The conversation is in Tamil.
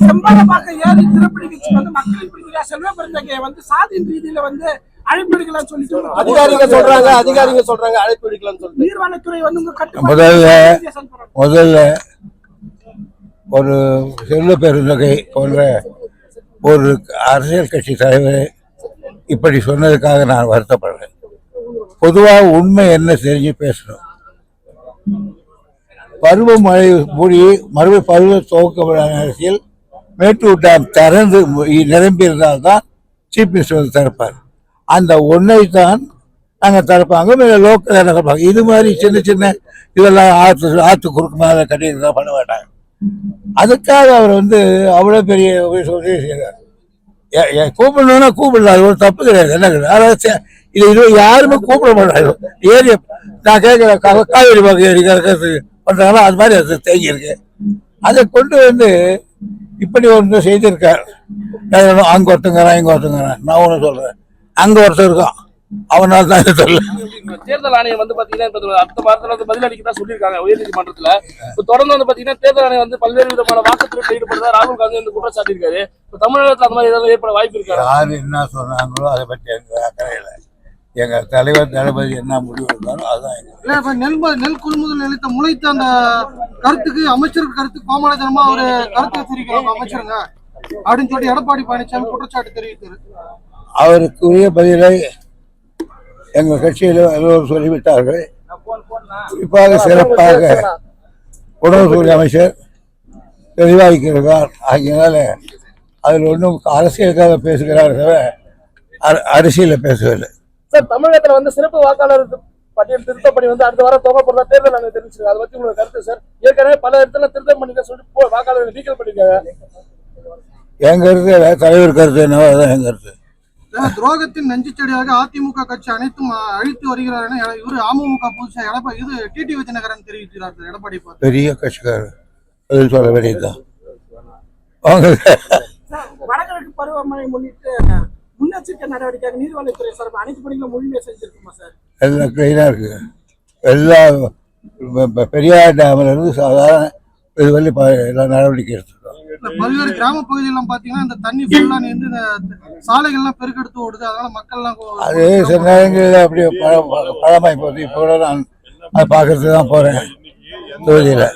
செம்பரம்பாக்கம் ஏரி திறப்படி வச்சு வந்து மக்களின் பிரதிநிதியா செல்வ பெருந்தகையை வந்து சாதியின் ரீதியில வந்து அழைப்பு எடுக்கலாம்னு சொல்லிட்டு அதிகாரிங்க சொல்றாங்க அழைப்பு எடுக்கலாம்னு சொல்லிட்டு நீர்வளத்துறை வந்து உங்க முதல்ல ஒரு செல்வ பெருந்தகை போன்ற ஒரு அரசியல் கட்சி தலைவர் இப்படி சொன்னதுக்காக நான் வருத்தப்படுறேன். பொதுவாக உண்மை என்ன தெரிஞ்சு பேசணும். பருவமழை மூடி மறுபடியும் பருவ துவக்க அரசியல் மேட்டூர் டேம் திறந்து நிரம்பி இருந்தால்தான் சீஃப் மினிஸ்டர் வந்து திறப்பார். அந்த ஒன்றை தான் நாங்கள் திறப்பாங்க. லோக்கல் திறப்பாங்க. இது மாதிரி சின்ன சின்ன இதெல்லாம் ஆற்று குறுக்கு மேலே கட்டியிருந்தா பண்ண மாட்டாங்க. அதுக்காக அவர் வந்து அவ்வளோ பெரிய சொல்லி செய்கிறார். கூப்பிடணும்னா கூப்பிடலாம், ஒரு தப்பு கிடையாது. என்ன கிடையாது, இது யாருமே கூப்பிட மாட்டாங்க. ஏரி நான் கேட்குற காவேரி பாக்கு ஏரி பண்றாங்களோ அது மாதிரி அது தேங்கி இருக்கு. அதை கொண்டு வந்து இப்படி ஒன்று செய்திருக்கார். அங்கே ஒருத்தங்கிறான் இங்கே ஒருத்தங்கிறான். நான் ஒன்று சொல்றேன், அங்கே ஒருத்தர் இருக்கான், அவனால் தான் தெரியல. தேர்தல் ஆணையம் வந்து பாத்தீங்கன்னா அடுத்த வாரத்துல வந்து பதிலளிக்க சொல்லியிருக்காங்க உயர்நீதிமன்றத்துல. தொடர்ந்து வந்து பாத்தீங்கன்னா தேர்தல் ஆணையம் வந்து பல்வேறு விதமான வாக்குத்திருத்தம் ஈடுபடுறதா ராகுல் காந்தி வந்து குற்றம் சாட்டியிருக்காரு. தமிழகத்துல அந்த மாதிரி ஏதாவது ஏற்பட வாய்ப்பு இருக்காரு? யாரு என்ன சொன்னாங்களோ அதை பற்றி எனக்கு அக்கறை இல்லை. எங்க தலைவர் தளபதி என்ன முடிவு எடுத்தாரோ அதுதான். நெல் கொள்முதல் நிலையத்தை முளைத்த அந்த கருத்துக்கு அமைச்சருக்கு கருத்து கோமாளித்தனமா அவரு கருத்து தெரிவிக்கிறாங்க அமைச்சருங்க அப்படின்னு சொல்லி எடப்பாடி பழனிசாமி குற்றச்சாட்டு தெரிவித்தாரு. அவருக்குரிய பதிலை எங்கள் கட்சியில் எல்லோரும் சொல்லிவிட்டார்கள். குறிப்பாக சிறப்பாக உணவுத்துறை அமைச்சர் தெளிவாக்கிறார். ஆகியனால அதில் ஒன்றும் அரசியலுக்காக பேசுகிறார் தவிர அரசியலில் பேசவில்லை. சார், தமிழகத்துல வந்து சிறப்பு வாக்காளர் பட்டியல் திருத்தப்படி வந்து அடுத்த வாரம் துவக்கப்படுறதா தேர்தல் ஆணையம் தெரிவிச்சிருக்காங்க. அதை பத்தி உங்களுக்கு கருத்து சார்? ஏற்கனவே பல இடத்துல திருத்தம் பண்ணி சொல்லிட்டு வாக்காளர்கள் நீக்கல் பண்ணிருக்காங்க. என் கருத்து தலைவர் கருத்து என்னவோ அதான் என் கருத்து. துரோகத்தின் நஞ்சுச்செடியாக அதிமுக கட்சி அனைத்தும் அழித்து வருகிறார் என இவரு அமமுக புதுசா டிடிவி தினகரன் தெரிவிக்கிறார். எடப்பாடி பெரிய கட்சிக்காரர் பதில் சொல்ல வேண்டியதுதான். வடகிழக்கு பருவமழை முன்னிட்டு முன்னெச்சரிக்கை நடவடிக்கை நீர்வளத்துறை சார்பாக அனைத்து பணிகளும் முழுமையாக செஞ்சிருக்குமா சார்? எல்லாம் கிளீனா இருக்கு. எல்லா பெரியார் டேம்ல இருந்து சாதாரண இது வழி எல்லா நடவடிக்கை எடுத்துருக்கோம். பல்வேறு கிராம பகுதியெல்லாம் பாத்தீங்கன்னா இந்த தண்ணி ஃபுல்லா இந்த சாலைகள்லாம் பெருக்கெடுத்து ஓடுது. அதனால மக்கள் எல்லாம் அது சில நேரங்களில் அப்படியே பழமாய் போகுது. இப்போ கூட நான் அதை பார்க்கறதுக்கு தான் போறேன் தொகுதியில்.